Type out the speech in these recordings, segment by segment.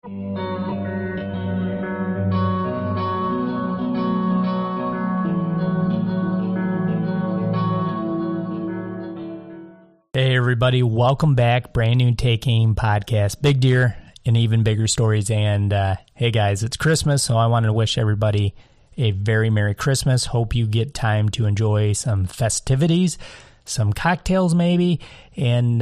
Hey everybody, welcome back. Brand new Take Aim podcast, big deer and even bigger stories. And hey guys, it's Christmas, so I wanted to wish everybody a very Merry Christmas. Hope you get time to enjoy some festivities, some cocktails maybe. And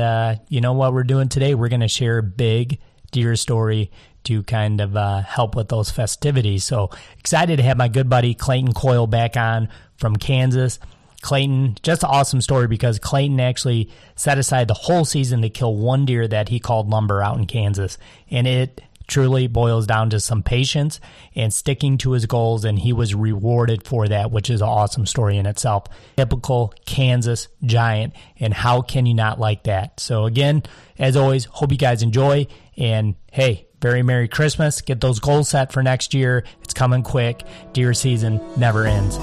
you know what we're doing today? We're going to share a big deer story to kind of help with those festivities. So excited to have my good buddy Clayton Coyle back on from Kansas. Clayton, just an awesome story because Clayton actually set aside the whole season to kill one deer that he called Lumber out in Kansas. And it truly boils down to some patience and sticking to his goals, and he was rewarded for that, which is an awesome story in itself. Typical Kansas giant, and how can you not like that? So again, as always, hope you guys enjoy, and hey, very Merry Christmas. Get those goals set for next year. It's coming quick. Deer season never ends.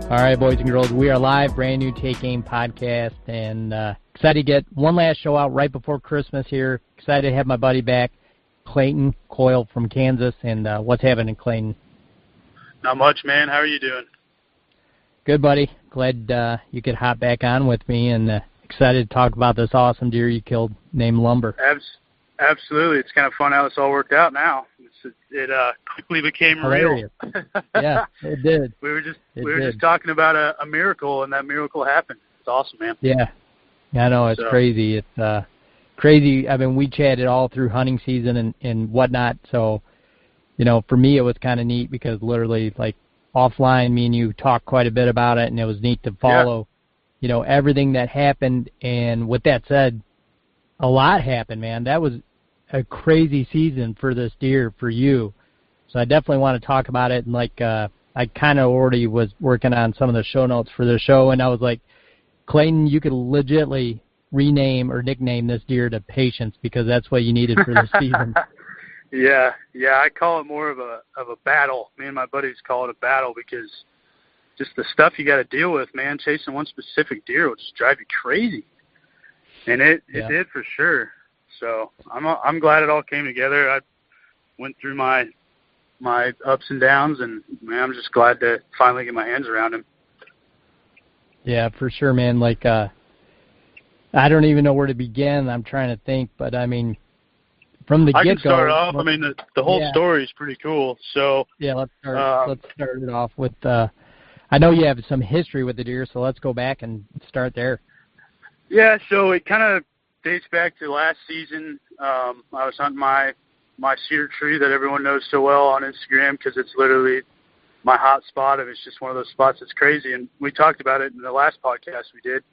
All right, boys and girls, we are live, brand new Take Aim podcast, and excited to get one last show out right before Christmas here. Excited to have my buddy back, Clayton Coyle from Kansas, and what's happening, Clayton? Not much, man. How are you doing? Good, buddy. Glad you could hop back on with me, and excited to talk about this awesome deer you killed named Lumber. Absolutely. It's kind of fun how it's all worked out now. It quickly became real. Yeah, it did. We were just talking about a miracle, and that miracle happened. It's awesome, man. Yeah, I know. It's crazy. It's crazy. I mean, we chatted all through hunting season and whatnot. So, you know, for me, it was kind of neat because literally, like, offline, me and you talked quite a bit about it, and it was neat to follow, you know, everything that happened. And with that said, a lot happened, man. That was a crazy season for this deer for you. So I definitely want to talk about it. And like, I kind of already was working on some of the show notes for the show, and I was like, Clayton, you could legitly rename or nickname this deer to Patience because that's what you needed for this season. Yeah. I call it more of a battle. Me and my buddies call it a battle because just the stuff you got to deal with, man. Chasing one specific deer will just drive you crazy, and it did for sure. So I'm glad it all came together. I went through my ups and downs, and man, I'm just glad to finally get my hands around him. Yeah, for sure, man. Like, I don't even know where to begin. I'm trying to think, but I mean, from the get-go. I can start off. I mean, the whole story is pretty cool. So yeah, let's start it off with. I know you have some history with the deer, so let's go back and start there. Yeah, so it kind of dates back to last season. I was hunting my cedar tree that everyone knows so well on Instagram because it's literally my hot spot, and it's just one of those spots that's crazy. And we talked about it in the last podcast we did.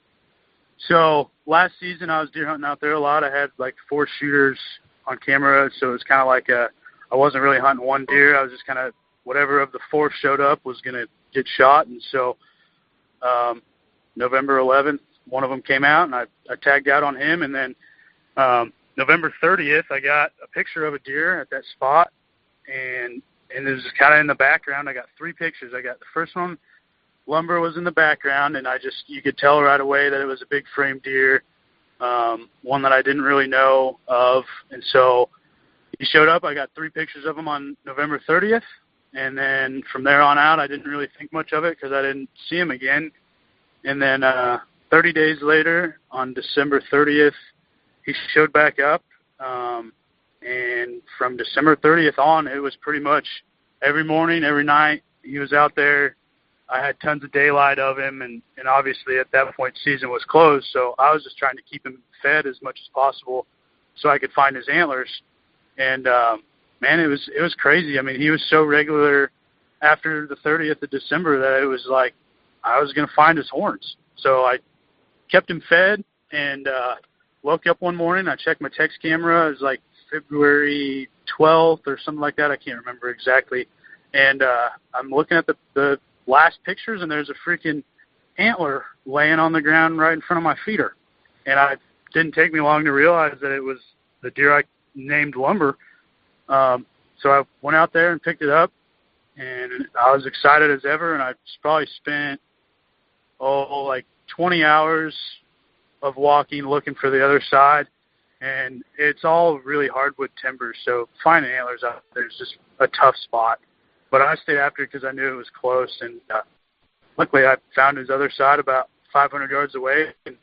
So last season I was deer hunting out there a lot. I had like 4 shooters on camera, so it was kind of like I wasn't really hunting one deer. I was just kind of whatever of the 4 showed up was going to get shot. And so November 11th, one of them came out, and I tagged out on him. And then November 30th, I got a picture of a deer at that spot, and it was kind of in the background. I got 3 pictures. I got the first one, Lumber was in the background, and you could tell right away that it was a big frame deer, one that I didn't really know of. And so he showed up. I got 3 pictures of him on November 30th, and then from there on out, I didn't really think much of it because I didn't see him again. And then 30 days later, on December 30th, he showed back up, and from December 30th on, it was pretty much every morning, every night, he was out there. I had tons of daylight of him, and obviously at that point, season was closed, so I was just trying to keep him fed as much as possible so I could find his antlers. And, man, it was crazy. I mean, he was so regular after the 30th of December that it was like I was going to find his horns. So I kept him fed, and woke up one morning. I checked my text camera. It was like February 12th or something like that. I can't remember exactly. And I'm looking at the last pictures, and there's a freaking antler laying on the ground right in front of my feeder. And it didn't take me long to realize that it was the deer I named Lumber. So I went out there and picked it up, and I was excited as ever, and I probably spent like 20 hours of walking, looking for the other side. And it's all really hardwood timber, so finding antlers out there is just a tough spot. But I stayed after it because I knew it was close, and luckily I found his other side about 500 yards away, and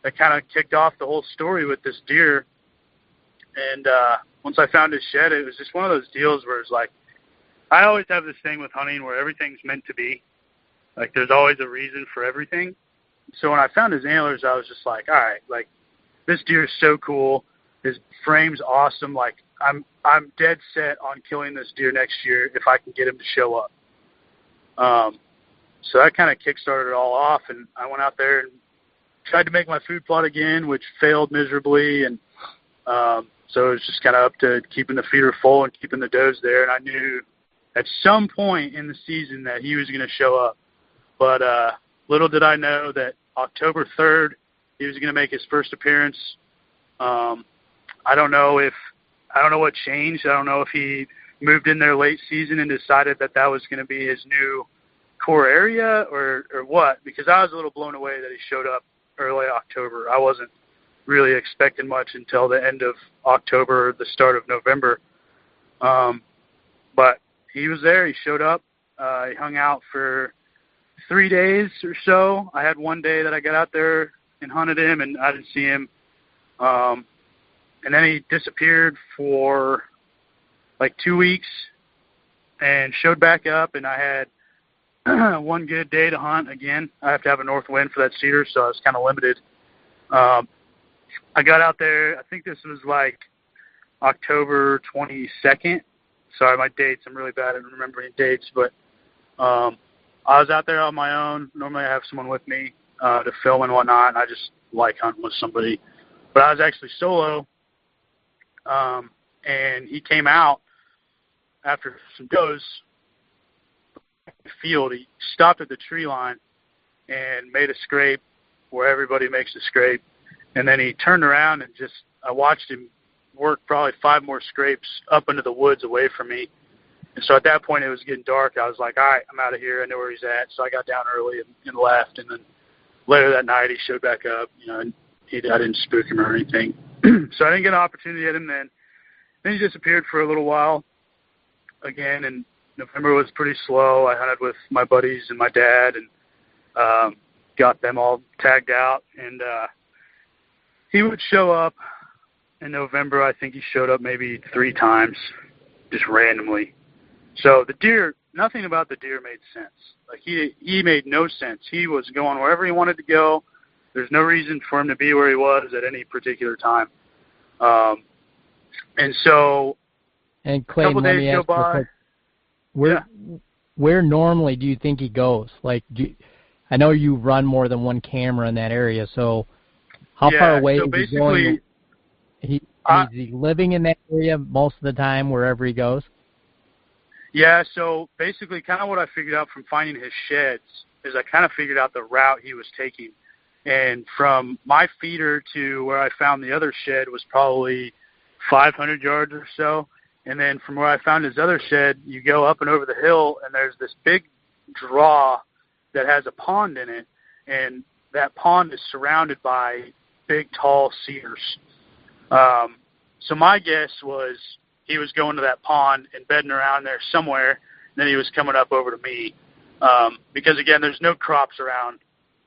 that kind of kicked off the whole story with this deer. And once I found his shed, it was just one of those deals where it's like, I always have this thing with hunting where everything's meant to be. Like, there's always a reason for everything. So when I found his antlers, I was just like, all right, like, this deer is so cool. His frame's awesome. Like, I'm dead set on killing this deer next year if I can get him to show up. So that kind of kickstarted it all off, and I went out there and tried to make my food plot again, which failed miserably. And so it was just kind of up to keeping the feeder full and keeping the does there. And I knew at some point in the season that he was going to show up. But little did I know that October 3rd, he was going to make his first appearance. I don't know what changed. I don't know if he moved in there late season and decided that was going to be his new core area or what, because I was a little blown away that he showed up early October. I wasn't really expecting much until the end of October, the start of November. But he was there. He showed up. He hung out for 3 days or so. I had one day that I got out there and hunted him, and I didn't see him. And then he disappeared for like 2 weeks and showed back up, and I had one good day to hunt again. I have to have a north wind for that cedar, so I was kind of limited. I got out there, I think this was like October 22nd. Sorry, my dates, I'm really bad at remembering dates, but I was out there on my own. Normally I have someone with me to film and whatnot, and I just like hunting with somebody. But I was actually solo, and he came out after some does in the field. He stopped at the tree line and made a scrape where everybody makes a scrape, and then he turned around and I watched him work probably 5 more scrapes up into the woods away from me. And so at that point it was getting dark. I was like, all right, I'm out of here. I know where he's at. So I got down early and left, and then later that night he showed back up, and I didn't spook him or anything. So I didn't get an opportunity at him then. Then he disappeared for a little while again, and November was pretty slow. I hunted with my buddies and my dad and got them all tagged out. And he would show up in November. I think he showed up maybe 3 times, just randomly. So the deer, nothing about the deer made sense. Like he made no sense. He was going wherever he wanted to go. There's no reason for him to be where he was at any particular time. And so and Clayton, a couple days go by. Where normally do you think he goes? Like, I know you run more than one camera in that area, so how far away is he going? Is he living in that area most of the time, wherever he goes? Yeah, so basically kind of what I figured out from finding his sheds is I kind of figured out the route he was taking. And from my feeder to where I found the other shed was probably 500 yards or so. And then from where I found his other shed, you go up and over the hill, and there's this big draw that has a pond in it. And that pond is surrounded by big, tall cedars. So my guess was he was going to that pond and bedding around there somewhere, and then he was coming up over to me. Because, again, there's no crops around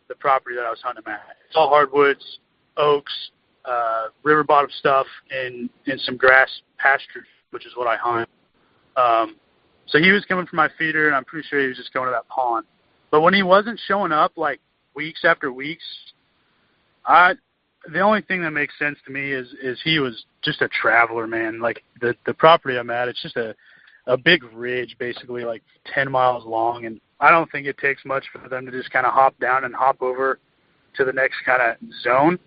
the property that I was hunting at. It's all hardwoods, oaks, river bottom stuff, and some grass pastures, which is what I hunt. So he was coming from my feeder, and I'm pretty sure he was just going to that pond. But when he wasn't showing up, like, weeks after weeks, the only thing that makes sense to me is he was just a traveler, man. Like, the property I'm at, it's just a big ridge, basically, like 10 miles long, and I don't think it takes much for them to just kind of hop down and hop over to the next kind of zone.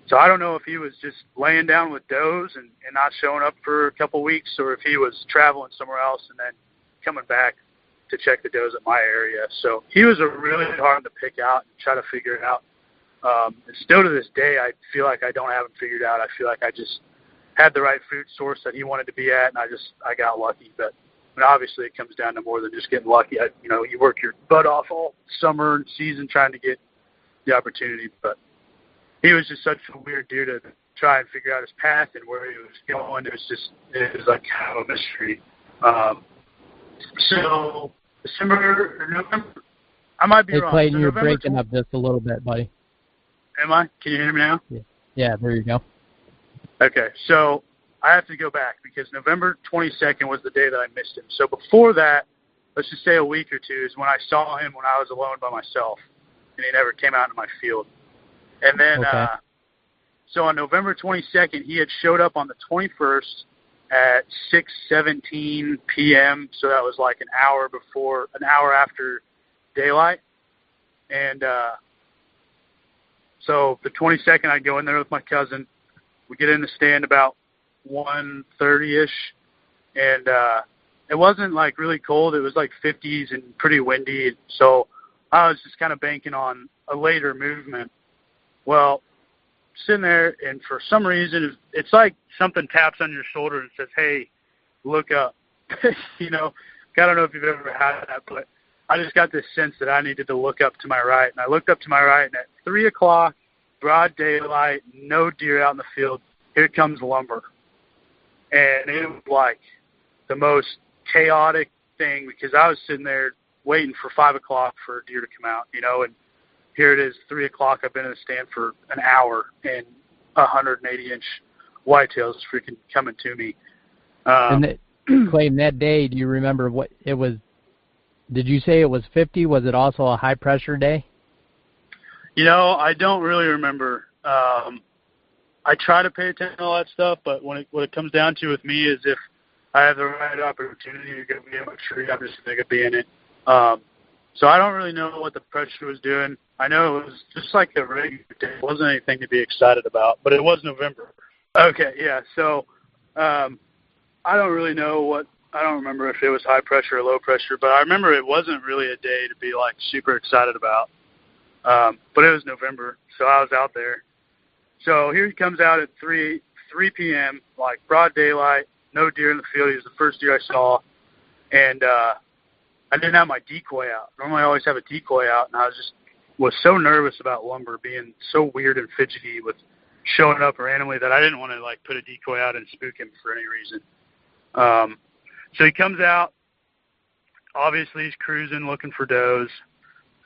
So I don't know if he was just laying down with does and not showing up for a couple weeks, or if he was traveling somewhere else and then coming back to check the does at my area. So he was a really hard to pick out and try to figure it out. And still to this day, I feel like I don't have him figured out. I feel like I just had the right food source that he wanted to be at, and I got lucky. But And obviously it comes down to more than just getting lucky. You work your butt off all summer and season trying to get the opportunity, but he was just such a weird deer to try and figure out his path and where he was going. It was like kind of a mystery. So December or November, I might be wrong. Clayton, so you're breaking up just a little bit, buddy. Am I? Can you hear me now? Yeah, there you go. Okay, so I have to go back because November 22nd was the day that I missed him. So before that, let's just say a week or two, is when I saw him when I was alone by myself, and he never came out in my field. And then, okay. So on November 22nd, he had showed up on the 21st at 6:17 p.m., so that was like an hour after daylight. And so the 22nd, I'd go in there with my cousin. We get in the stand about 1:30-ish, and it wasn't like really cold. It was like 50s and pretty windy, so I was just kind of banking on a later movement. Well, sitting there, and for some reason, it's like something taps on your shoulder and says, "Hey, look up." I don't know if you've ever had that, but I just got this sense that I needed to look up to my right, and I looked up to my right, and at 3 o'clock, broad daylight, no deer out in the field, here comes Lumber. And it was like the most chaotic thing because I was sitting there waiting for 5 o'clock for a deer to come out, and here it is, 3 o'clock. I've been in the stand for an hour, and 180-inch whitetails freaking coming to me. Clayton, that day, do you remember what it was? Did you say it was 50? Was it also a high-pressure day? I don't really remember. I try to pay attention to all that stuff, but what it comes down to with me is if I have the right opportunity to go be in my tree, I'm just going to be in it. So I don't really know what the pressure was doing. I know it was just like a regular day. It wasn't anything to be excited about, but it was November. Okay, yeah. So I don't really know I don't remember if it was high pressure or low pressure, but I remember it wasn't really a day to be like super excited about. But it was November, so I was out there. So here he comes out at 3 p.m., like broad daylight, no deer in the field. He was the first deer I saw, and I didn't have my decoy out. Normally I always have a decoy out, and I was so nervous about Lumber being so weird and fidgety with showing up randomly that I didn't want to like put a decoy out and spook him for any reason. So he comes out. Obviously he's cruising, looking for does.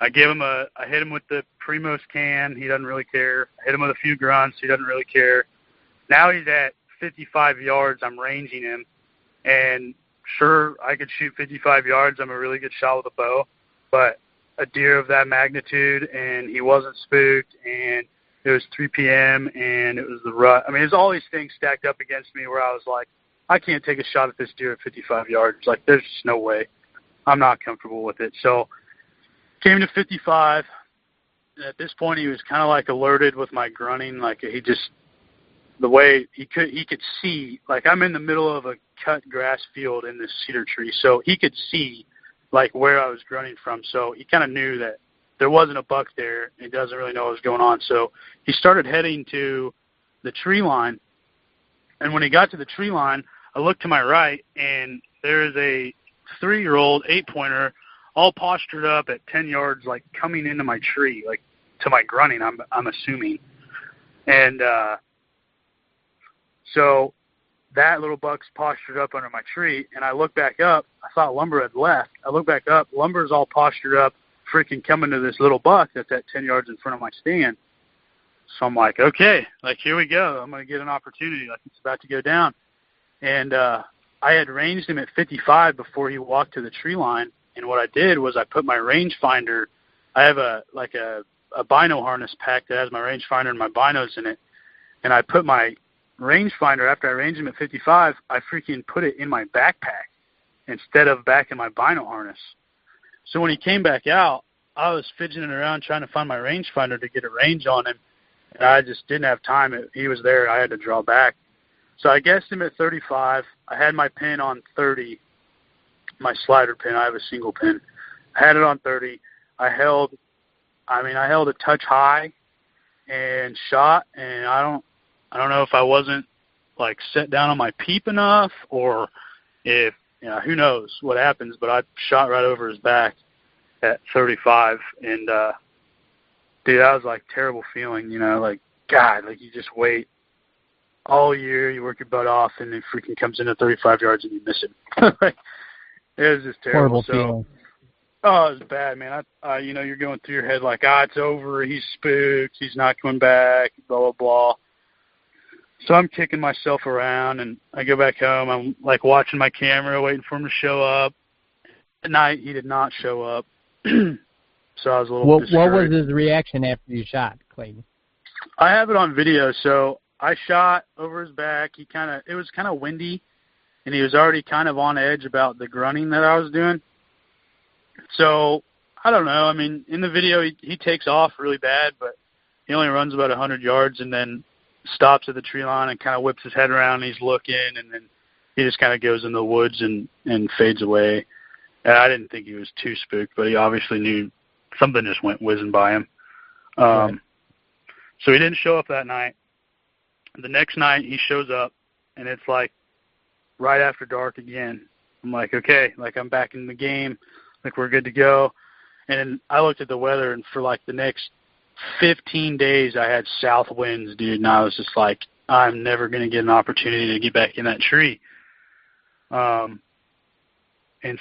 I hit him with the Primos can. He doesn't really care. I hit him with a few grunts. He doesn't really care. Now he's at 55 yards. I'm ranging him, and sure, I could shoot 55 yards. I'm a really good shot with a bow, but a deer of that magnitude, and he wasn't spooked, and it was 3 p.m., and it was the rut. I mean, there's all these things stacked up against me where I was like, I can't take a shot at this deer at 55 yards. Like, there's just no way. I'm not comfortable with it. So came to 55. And at this point, he was kind of like alerted with my grunting. Like the way he could see, like I'm in the middle of a cut grass field in this cedar tree. So he could see like where I was grunting from. So he kind of knew that there wasn't a buck there. He doesn't really know what was going on. So he started heading to the tree line. And when he got to the tree line, I looked to my right, and there is a 3-year-old 8-pointer all postured up at 10 yards, like coming into my tree, like to my grunting, I'm assuming. And so that little buck's postured up under my tree, and I look back up. I thought Lumber had left. I look back up. Lumber's all postured up, freaking coming to this little buck that's at 10 yards in front of my stand. So I'm like, okay, like here we go. I'm going to get an opportunity. Like it's about to go down. And I had ranged him at 55 before he walked to the tree line. And what I did was I put my rangefinder. I have a bino harness pack that has my rangefinder and my binos in it. And I put my rangefinder, after I ranged him at 55, I freaking put it in my backpack instead of back in my bino harness. So when he came back out, I was fidgeting around trying to find my rangefinder to get a range on him. And I just didn't have time. He was there. I had to draw back. So I guessed him at 35. I had my pin on 30, my slider pin. I have a single pin. I had it on 30. I held a touch high and shot, and I don't know if I wasn't like set down on my peep enough, or if who knows what happens, but I shot right over his back at 35, and dude, that was like terrible feeling, like God, like you just wait all year, you work your butt off, and it freaking comes in at 35 yards and you miss him. Like, it was just terrible. Horrible feeling. Oh, it was bad, man. You're going through your head like, it's over. He's spooked. He's not coming back. Blah blah blah. So I'm kicking myself around, and I go back home. I'm like watching my camera, waiting for him to show up. At night, he did not show up. So I was a little discouraged. What was his reaction after you shot, Clayton? I have it on video. So I shot over his back. It was kind of windy, and he was already kind of on edge about the grunting that I was doing. So I don't know. I mean, in the video, he takes off really bad, but he only runs about 100 yards and then stops at the tree line and kind of whips his head around, and he's looking, and then he just kind of goes in the woods and fades away. And I didn't think he was too spooked, but he obviously knew something just went whizzing by him. Right. So he didn't show up that night. The next night he shows up, and it's like right after dark again. I'm like, okay, like I'm back in the game, like we're good to go. And then I looked at the weather, and for like the next 15 days I had south winds, dude, and I was just like, I'm never going to get an opportunity to get back in that tree. And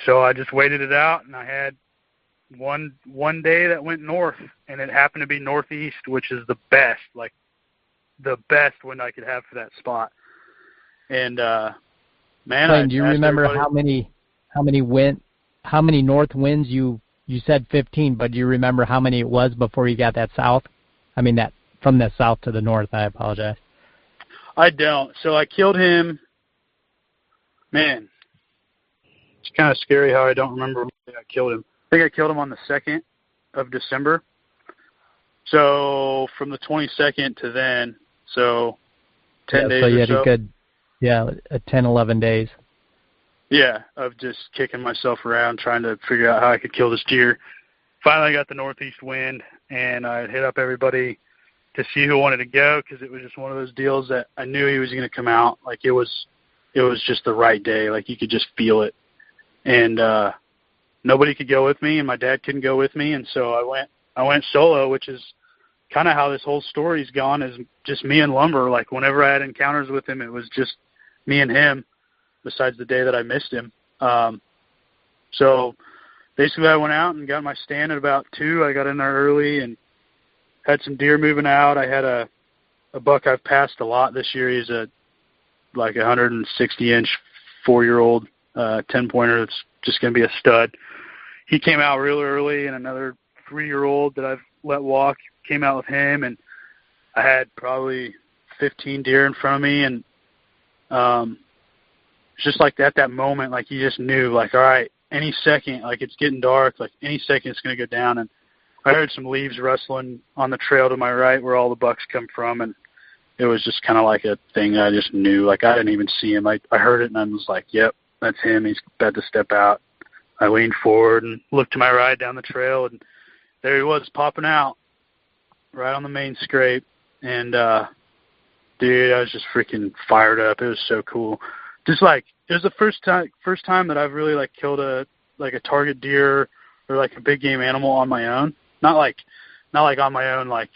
so I just waited it out, and I had one day that went north, and it happened to be northeast, which is the best wind I could have for that spot. And man, do you remember how many north winds you said 15, but do you remember how many it was before you got that south? I mean, that from the south to the north. I apologize. I don't. So I killed him. Man, it's kind of scary how I don't remember when I killed him. I think I killed him on the 2nd of December. So from the 22nd to then, so 10 days or so. So you had a good, 10, 11 days. Yeah, of just kicking myself around, trying to figure out how I could kill this deer. Finally got the northeast wind, and I hit up everybody to see who wanted to go, because it was just one of those deals that I knew he was going to come out. Like it was just the right day. Like you could just feel it. And nobody could go with me, and my dad couldn't go with me, and so I went solo, which is kind of how this whole story's gone, is just me and Lumber. Like whenever I had encounters with him, it was just me and him, besides the day that I missed him. So basically I went out and got my stand at about 2. I got in there early and had some deer moving out. I had a buck I've passed a lot this year. He's like 160-inch 4-year-old 10-pointer that's just going to be a stud. He came out real early, and another 3-year-old that I've let walk came out with him, and I had probably 15 deer in front of me, and it's just like that moment, like you just knew, like, all right, any second, like it's getting dark, like any second it's going to go down. And I heard some leaves rustling on the trail to my right where all the bucks come from, and it was just kind of like a thing that I just knew. Like I didn't even see him. I heard it, and I was like, yep, that's him. He's about to step out. I leaned forward and looked to my right down the trail, and there he was popping out right on the main scrape. And, dude, I was just freaking fired up. It was so cool. Just like, it was the first time that I've really like killed a target deer or like a big game animal on my own. Not like on my own, like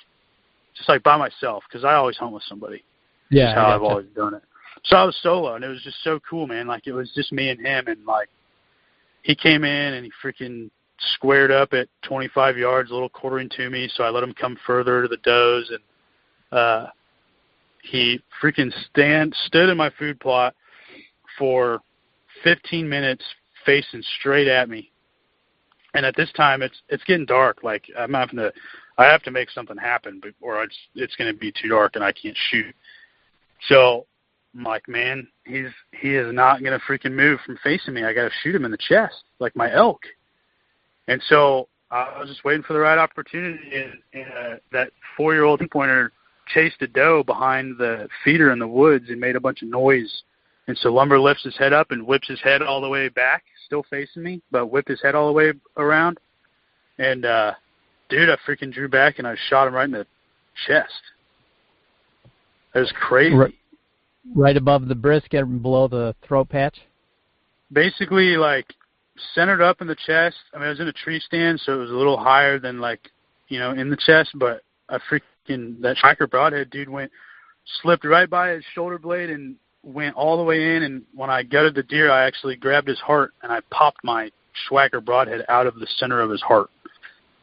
just like by myself, because I always hunt with somebody. Yeah, that's how I've always done it. So I was solo, and it was just so cool, man. Like it was just me and him, and like he came in and he freaking squared up at 25 yards, a little quartering to me. So I let him come further to the does, and he freaking stood in my food plot for 15 minutes facing straight at me. And at this time it's getting dark. Like I have to make something happen, or it's going to be too dark and I can't shoot. So I'm like, man, he is not going to freaking move from facing me. I got to shoot him in the chest, like my elk. And so I was just waiting for the right opportunity, and that 4-year-old pointer chased a doe behind the feeder in the woods and made a bunch of noise. And so Lumber lifts his head up and whips his head all the way back, still facing me, but whipped his head all the way around. And, dude, I freaking drew back and I shot him right in the chest. It was crazy. Right above the brisket and below the throat patch? basically like centered up in the chest. I mean, I was in a tree stand, so it was a little higher than like, in the chest, but that Schwacker Broadhead dude slipped right by his shoulder blade and went all the way in. And when I gutted the deer, I actually grabbed his heart and I popped my Schwacker Broadhead out of the center of his heart.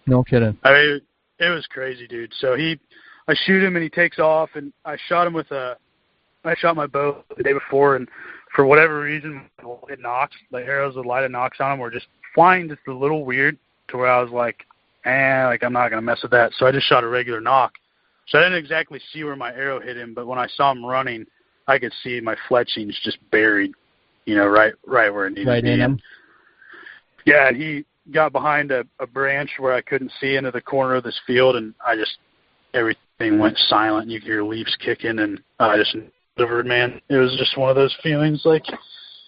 No kidding. I mean, it was crazy, dude. So I shoot him and he takes off, and I shot my bow the day before, and for whatever reason, the arrows with lighted nocks on them were just flying just a little weird to where I was like, I'm not going to mess with that. So I just shot a regular nock. So I didn't exactly see where my arrow hit him, but when I saw him running, I could see my fletchings just buried, right where it needed to be. In him. Yeah, and he got behind a branch where I couldn't see into the corner of this field, and everything went silent. You could hear leaves kicking, and I just delivered, man. It was just one of those feelings like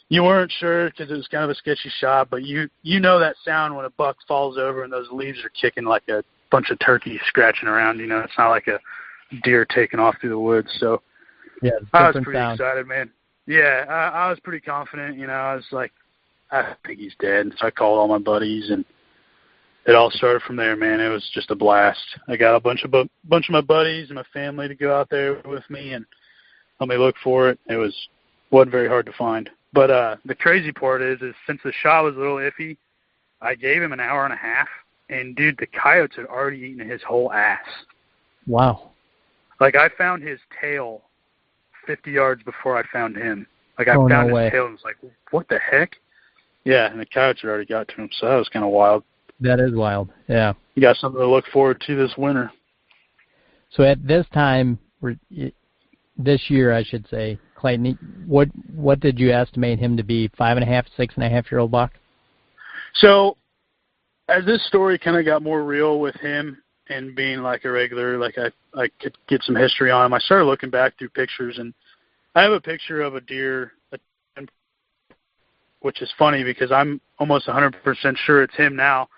you weren't sure because it was kind of a sketchy shot, but you know that sound when a buck falls over and those leaves are kicking like a bunch of turkeys scratching around. It's not like a deer taking off through the woods. So yeah, I was pretty excited, man. Yeah, I was pretty confident. I was like, I think he's dead. So I called all my buddies, and it all started from there, man. It was just a blast. I got a bunch of my buddies and my family to go out there with me and help me look for it. It wasn't very hard to find. But the crazy part is since the shot was a little iffy, I gave him an hour and a half, and dude, the coyotes had already eaten his whole ass. Wow. Like I found his tail 50 yards before I found him. Like I found his tail and was like, what the heck? Yeah, and the coyotes had already got to him, so that was kind of wild. That is wild, yeah. You got something to look forward to this winter. So at this time, this year, I should say, Clayton, what did you estimate him to be? 5.5, 6.5-year-old buck? So as this story kind of got more real with him and being like a regular, like I could get some history on him, I started looking back through pictures, and I have a picture of a deer, which is funny because I'm almost 100% sure it's him now.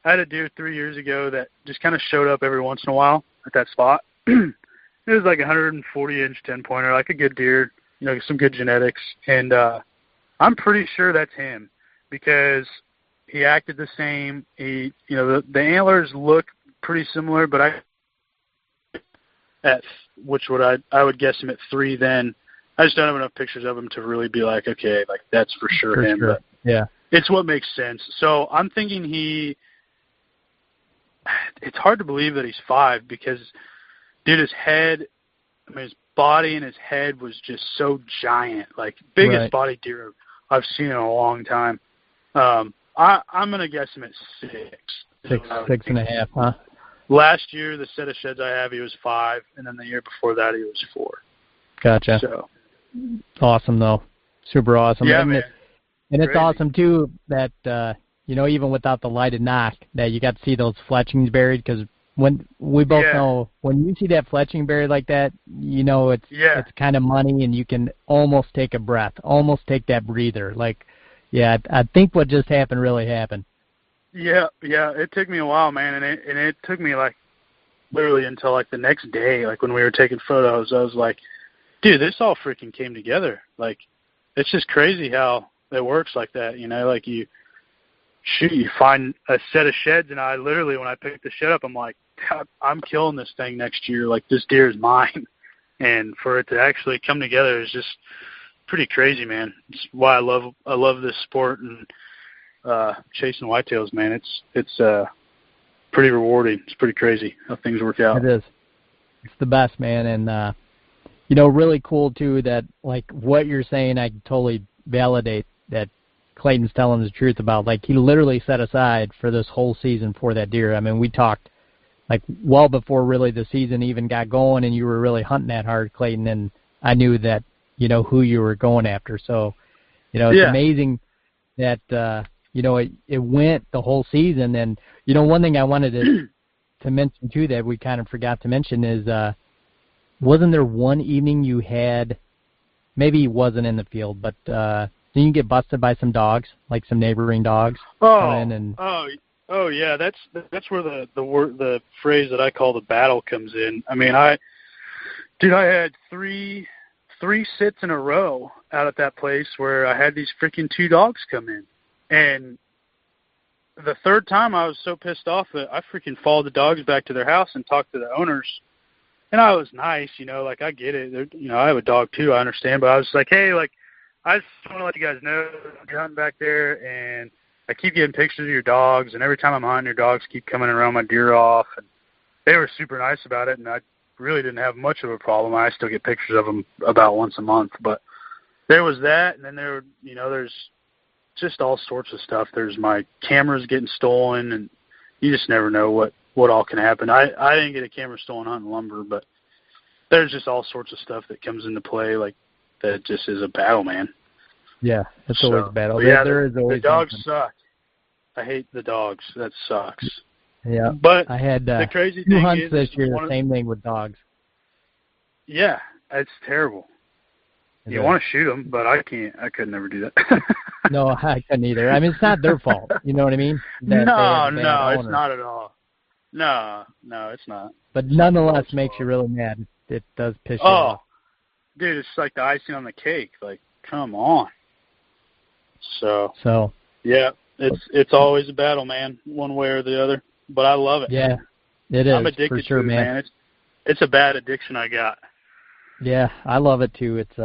I had a deer 3 years ago that just kind of showed up every once in a while at that spot. It was like a 140-inch 10-pointer, like a good deer, some good genetics. And I'm pretty sure that's him because he acted the same. The antlers look pretty similar, but I would guess him at 3 then. I just don't have enough pictures of him to really be like, okay, like that's for sure him. Sure. But yeah. It's what makes sense. So I'm thinking it's hard to believe that he's 5 because, dude, his body and his head was just so giant, like biggest body deer I've seen in a long time. I'm going to guess him at 6. 6.5, huh? Last year, the set of sheds I have, he was 5, and then the year before that, he was 4. Gotcha. So awesome, though. Super awesome. Yeah, and man. And it's awesome, too, that, even without the lighted knock, that you got to see those fletchings buried, because when we both know, when you see that fletching buried like that, it's kind of money, and you can almost take a breath, almost take that breather. Like, I think what just happened really happened. Yeah, it took me a while, man, and it took me, like, literally until, like, the next day, like, when we were taking photos, I was like, dude, this all freaking came together. Like, it's just crazy how it works like that, like you find a set of sheds, and I literally, when I picked the shed up, I'm like, I'm killing this thing next year. Like, this deer is mine. And for it to actually come together is just pretty crazy, man. It's why I love this sport and chasing whitetails, man. It's pretty rewarding. It's pretty crazy how things work out. It is. It's the best, man. And really cool too that, like, what you're saying, I totally validate that Clayton's telling the truth about. Like, he literally set aside for this whole season for that deer. I mean, we talked like well before really the season even got going, and you were really hunting that hard, Clayton, and I knew that who you were going after. So it's amazing that it went the whole season. And one thing I wanted to mention too that we kind of forgot to mention is wasn't there one evening you had, maybe he wasn't in the field, but didn't you get busted by some dogs, like some neighboring dogs? Oh yeah, that's where the phrase that I call the battle comes in. I mean, I had 3 3 sits in a row out at that place where I had these freaking 2 dogs come in. And the third time I was so pissed off that I freaking followed the dogs back to their house and talked to the owners. And I was nice, like, I get it. I have a dog too, I understand. But I was like, hey, like, I just want to let you guys know I'm hunting back there, and I keep getting pictures of your dogs, and every time I'm hunting, your dogs keep coming around my deer off. And they were super nice about it, and I really didn't have much of a problem. I still get pictures of them about once a month. But there was that, and then there's just all sorts of stuff. There's my cameras getting stolen, and you just never know what all can happen. I didn't get a camera stolen hunting lumber, but there's just all sorts of stuff that comes into play, like that just is a battle, man. Yeah, it's always a battle. Yeah, there is always the dogs suck. I hate the dogs. That sucks. Yeah, but I had the crazy 2 thing hunts is, this year. Same thing with dogs. Yeah, it's terrible. You want to shoot them, but I can't. I could never do that. No, I couldn't either. I mean, it's not their fault. You know what I mean? No, it's not at all. No, it's not. But nonetheless, makes you really mad. It does piss you off. Dude, it's like the icing on the cake. Like, come on. So yeah, it's always a battle, man, one way or the other. But I love it. Yeah, it is. I'm addicted for sure, to it, man. It's a bad addiction I got. Yeah, I love it too. It's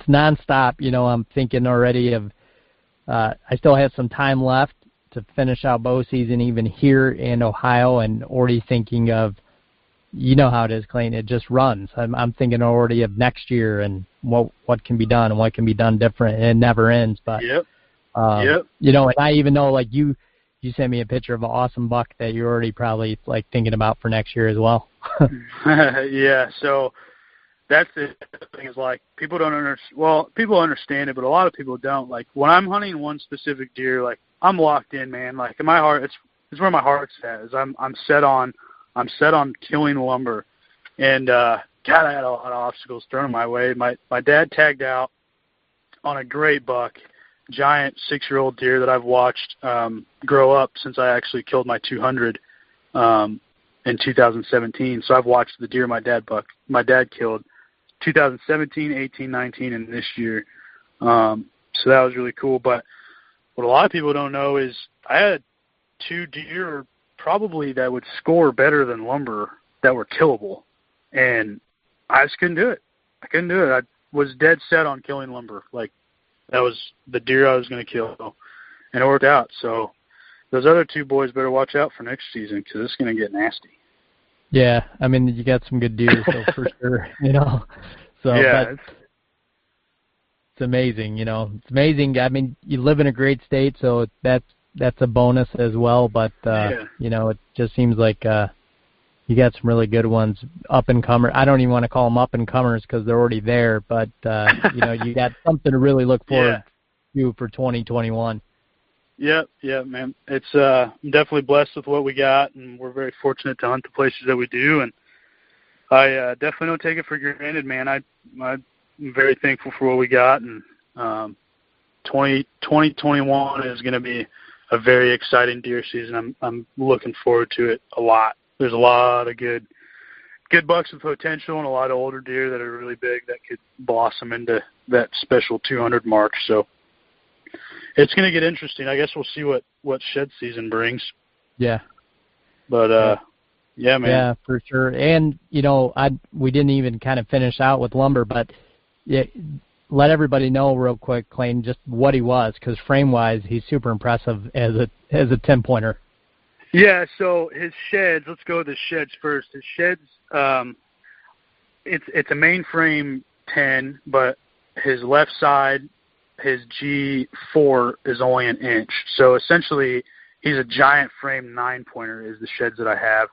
nonstop. I'm thinking already of. I still have some time left to finish out bow season, even here in Ohio, and already thinking of. You know how it is, Clayton. It just runs. I'm thinking already of next year and what can be done and what can be done different. And it never ends. But yep. And I even know, like, you sent me a picture of an awesome buck that you're already probably like thinking about for next year as well. Yeah. So that's the thing is, like, people don't understand. Well, people understand it, but a lot of people don't. Like, when I'm hunting one specific deer, like, I'm locked in, man. Like, in my heart, it's where my heart's at. Is I'm set on killing lumber. And God, I had a lot of obstacles thrown my way. My dad tagged out on a great buck, giant 6-year-old deer that I've watched grow up since I actually killed my 200 in 2017. So I've watched the deer my dad killed 2017, 18, 19, and this year. So that was really cool. But what a lot of people don't know is I had 2 deer probably that would score better than lumber that were killable, and I just couldn't do it. I was dead set on killing lumber. Like, that was the deer I was going to kill, and it worked out. So those other 2 boys better watch out for next season, because it's going to get nasty. Yeah, I mean, you got some good deer, so for sure, So yeah, it's amazing, It's amazing. I mean, you live in a great state, so that's a bonus as well. But it just seems like you got some really good ones, up and comers. I don't even want to call them up and comers because they're already there. But you got something to really look forward to for 2021. Yeah, man. It's I'm definitely blessed with what we got, and we're very fortunate to hunt the places that we do. And I definitely don't take it for granted, man. I'm very thankful for what we got, and 2021 is going to be a very exciting deer season. I'm looking forward to it a lot. There's a lot of good bucks with potential, and a lot of older deer that are really big that could blossom into that special 200 mark. So it's going to get interesting. I guess we'll see what shed season brings. Yeah. But yeah, man. Yeah, for sure. And we didn't even kind of finish out with lumber, but let everybody know real quick, Clayton, just what he was, because frame-wise, he's super impressive as a 10-pointer. Yeah, so his sheds, let's go with his sheds first. His sheds, it's a main frame 10, but his left side, his G4 is only 1 inch. So essentially, he's a giant frame 9-pointer is the sheds that I have.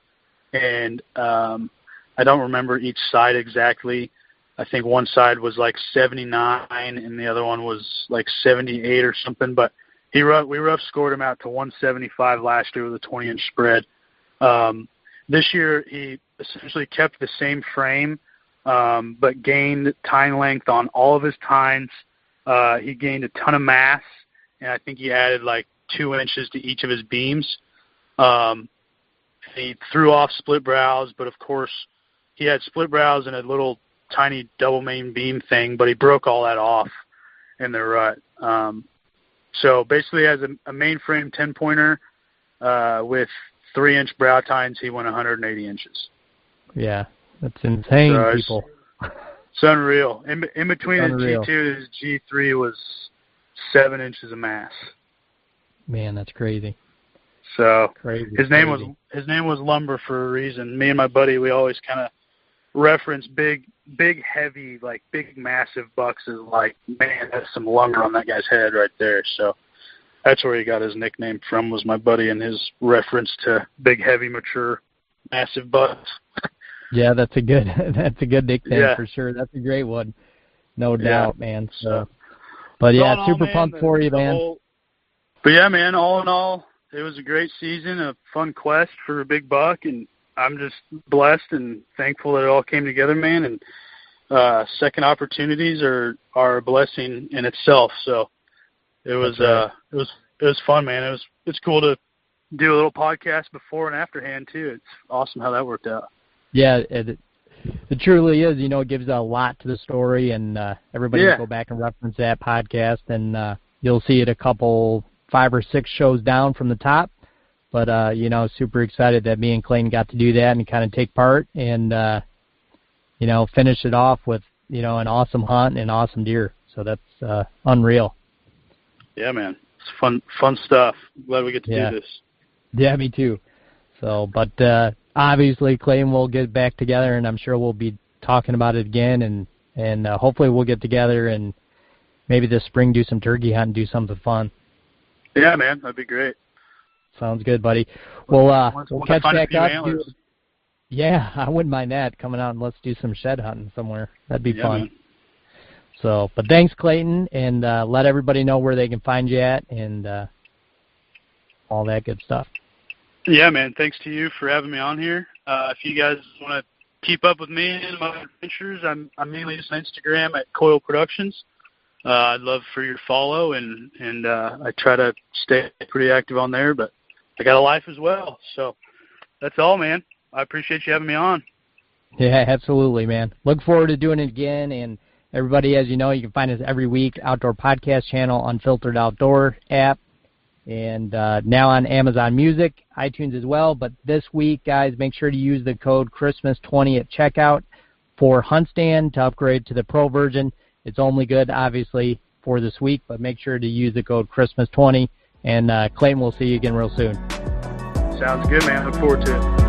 And I don't remember each side exactly. I think one side was like 79 and the other one was like 78 or something. But we rough scored him out to 175 last year with a 20-inch spread. This year he essentially kept the same frame, but gained tine length on all of his tines. He gained a ton of mass, and I think he added like 2 inches to each of his beams. He threw off split brows, but of course he had split brows and a little tiny double main beam thing, but he broke all that off in the rut. So basically, as a mainframe 10-pointer with 3-inch brow tines, he went 180 inches. Yeah, that's insane, so people. It's unreal. In between his G2 and his G3 was 7 inches of mass. Man, that's crazy. So crazy, his name was Lumber for a reason. Me and my buddy, we always kind of reference big, heavy, like big, massive bucks as like, man, that's some lumber on that guy's head right there. So that's where he got his nickname from, was my buddy and his reference to big, heavy, mature, massive bucks. Yeah, that's a good nickname for sure. That's a great one, no doubt, man. So, but yeah, super pumped for you, man. But yeah, man, all in all, it was a great season, a fun quest for a big buck, and I'm just blessed and thankful that it all came together, man. And second opportunities are a blessing in itself. So it was it was fun, man. It's cool to do a little podcast before and afterhand too. It's awesome how that worked out. Yeah, it truly is. You know, it gives a lot to the story, and everybody can go back and reference that podcast, and you'll see it a couple 5 or 6 shows down from the top. But, you know, super excited that me and Clayton got to do that and kind of take part and, you know, finish it off with, you know, an awesome hunt and awesome deer. So that's unreal. Yeah, man. It's fun stuff. Glad we get to do this. Yeah, me too. So, but obviously Clayton will get back together, and I'm sure we'll be talking about it again, and hopefully we'll get together and maybe this spring do some turkey hunt and do something fun. Yeah, man. That'd be great. Sounds good, buddy. Well, we'll catch back up. Yeah, I wouldn't mind that, coming out and let's do some shed hunting somewhere. That'd be fun. Man. So, but thanks, Clayton, and let everybody know where they can find you at and all that good stuff. Yeah, man. Thanks to you for having me on here. If you guys want to keep up with me and my adventures, I'm mainly just on Instagram at Coil Productions. I'd love for your follow, and I try to stay pretty active on there, but I got a life as well. So that's all, man. I appreciate you having me on. Yeah, absolutely, man. Look forward to doing it again. And everybody, as you know, you can find us every week, Outdoor Podcast Channel, Unfiltered Outdoor app, and now on Amazon Music, iTunes as well. But this week, guys, make sure to use the code Christmas20 at checkout for HuntStand to upgrade to the Pro version. It's only good, obviously, for this week, but make sure to use the code Christmas20. And Clayton, we'll see you again real soon. Sounds good, man. Look forward to it.